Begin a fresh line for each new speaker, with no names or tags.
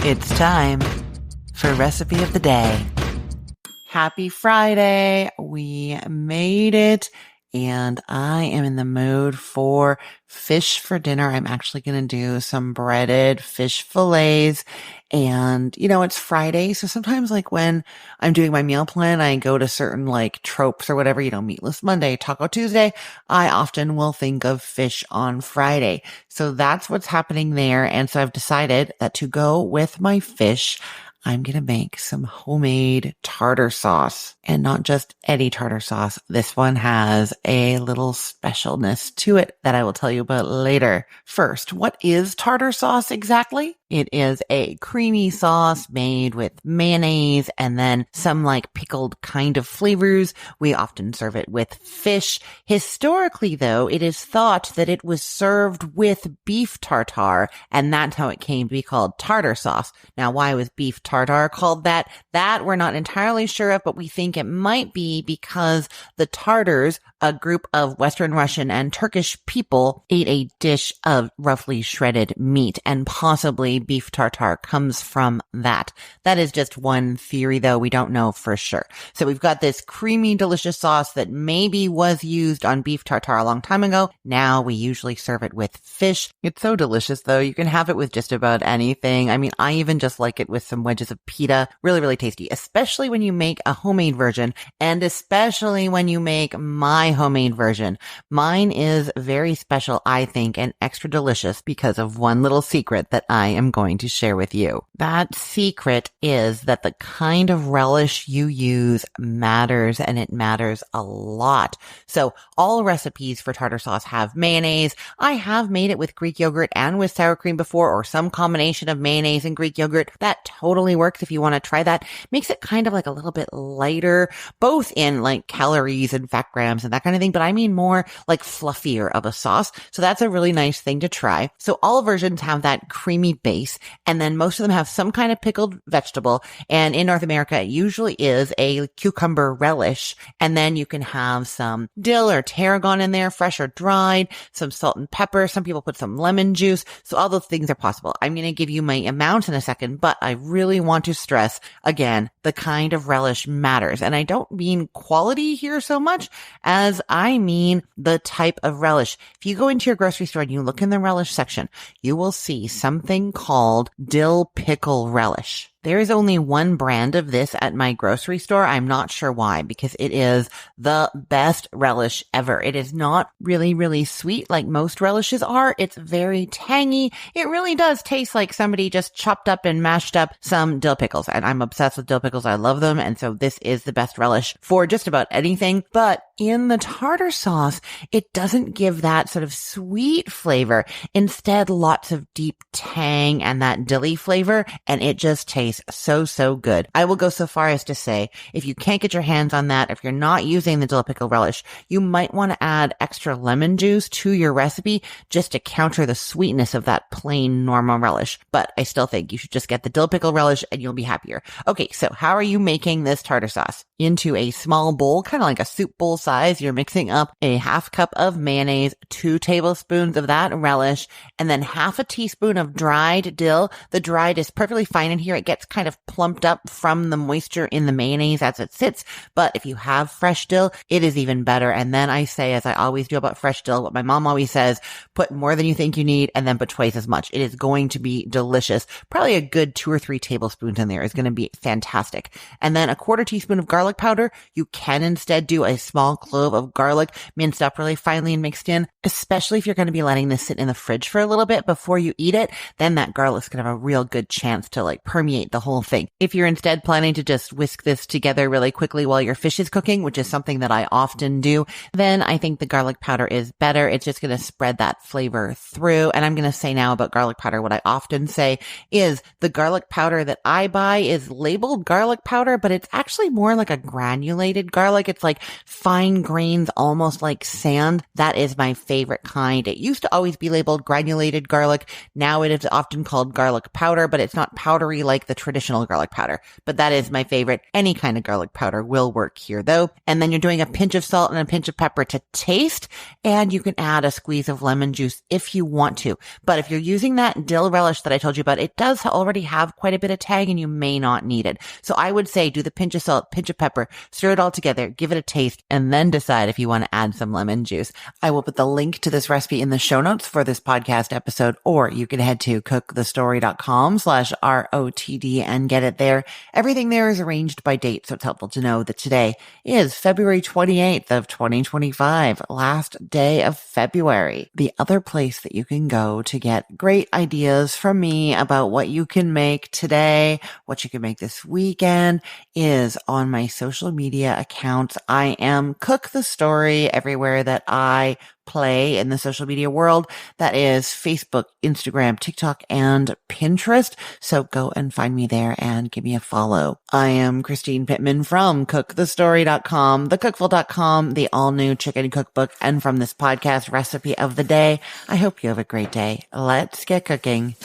It's time for Recipe of the Day. Happy Friday. We made it. And I am in the mood for fish for dinner. I'm actually going to do some breaded fish fillets. And, it's Friday. So sometimes like when I'm doing my meal plan, I go to certain like tropes or whatever, Meatless Monday, Taco Tuesday. I often will think of fish on Friday. So that's what's happening there. And so I've decided that to go with my fish, I'm going to make some homemade tartar sauce, and not just any tartar sauce. This one has a little specialness to it that I will tell you about later. First, what is tartar sauce exactly? It is a creamy sauce made with mayonnaise and then some like pickled kind of flavors. We often serve it with fish. Historically, though, it is thought that it was served with beef tartar, and that's how it came to be called tartar sauce. Now, why was beef tartar called that? That we're not entirely sure of, but we think it might be because the Tartars, a group of Western Russian and Turkish people, ate a dish of roughly shredded meat, and possibly beef tartar comes from that. That is just one theory, though. We don't know for sure. So we've got this creamy, delicious sauce that maybe was used on beef tartar a long time ago. Now we usually serve it with fish. It's so delicious, though. You can have it with just about anything. I mean, I even just like it with some wedges of pita. Really, really tasty, especially when you make a homemade version, and especially when you make my homemade version. Mine is very special, I think, and extra delicious because of one little secret that I am going to share with you. That secret is that the kind of relish you use matters, and it matters a lot. So all recipes for tartar sauce have mayonnaise. I have made it with Greek yogurt and with sour cream before, or some combination of mayonnaise and Greek yogurt. That totally works if you want to try that. Makes it kind of like a little bit lighter, both in like calories and fat grams and that kind of thing, but I mean more like fluffier of a sauce. So that's a really nice thing to try. So all versions have that creamy base, and then most of them have some kind of pickled vegetable. And in North America, it usually is a cucumber relish. And then you can have some dill or tarragon in there, fresh or dried, some salt and pepper. Some people put some lemon juice. So all those things are possible. I'm going to give you my amount in a second, but I really want to stress again, the kind of relish matters. And I don't mean quality here so much as I mean the type of relish. If you go into your grocery store and you look in the relish section, you will see something called dill pickle relish. There is only one brand of this at my grocery store. I'm not sure why, because it is the best relish ever. It is not really, really sweet like most relishes are. It's very tangy. It really does taste like somebody just chopped up and mashed up some dill pickles. And I'm obsessed with dill pickles. I love them. And so this is the best relish for just about anything. But in the tartar sauce, it doesn't give that sort of sweet flavor. Instead, lots of deep tang and that dilly flavor. And it just tastes so good. I will go so far as to say, if you can't get your hands on that, if you're not using the dill pickle relish, you might want to add extra lemon juice to your recipe just to counter the sweetness of that plain normal relish. But I still think you should just get the dill pickle relish and you'll be happier. Okay, so how are you making this tartar sauce? Into a small bowl, kind of like a soup bowl size, you're mixing up a half cup of mayonnaise, 2 tablespoons of that relish, and then half a teaspoon of dried dill. The dried is perfectly fine in here. It gets kind of plumped up from the moisture in the mayonnaise as it sits. But if you have fresh dill, it is even better. And then I say, as I always do about fresh dill, what my mom always says, put more than you think you need and then put twice as much. It is going to be delicious. Probably a good 2 or 3 tablespoons in there is going to be fantastic. And then a 1/4 teaspoon of garlic powder. You can instead do a small clove of garlic minced up really finely and mixed in, especially if you're going to be letting this sit in the fridge for a little bit before you eat it. Then that garlic's going to have a real good chance to like permeate the whole thing. If you're instead planning to just whisk this together really quickly while your fish is cooking, which is something that I often do, then I think the garlic powder is better. It's just going to spread that flavor through. And I'm going to say now about garlic powder, what I often say is the garlic powder that I buy is labeled garlic powder, but it's actually more like a granulated garlic. It's like fine grains, almost like sand. That is my favorite kind. It used to always be labeled granulated garlic. Now it is often called garlic powder, but it's not powdery like the traditional garlic powder, but that is my favorite. Any kind of garlic powder will work here though. And then you're doing a pinch of salt and a pinch of pepper to taste, and you can add a squeeze of lemon juice if you want to. But if you're using that dill relish that I told you about, it does already have quite a bit of tang and you may not need it. So I would say do the pinch of salt, pinch of pepper, stir it all together, give it a taste, and then decide if you want to add some lemon juice. I will put the link to this recipe in the show notes for this podcast episode, or you can head to cookthestory.com/ROTD and get it there. Everything there is arranged by date, so it's helpful to know that today is February 28th of 2025, last day of February. The other place that you can go to get great ideas from me about what you can make today, what you can make this weekend, is on my social media accounts. I am Cook the Story everywhere that I play in the social media world. That is Facebook, Instagram, TikTok, and Pinterest. So go and find me there and give me a follow. I am Christine Pittman from cookthestory.com, thecookful.com, the all new chicken cookbook, and from this podcast, Recipe of the Day. I hope you have a great day. Let's get cooking.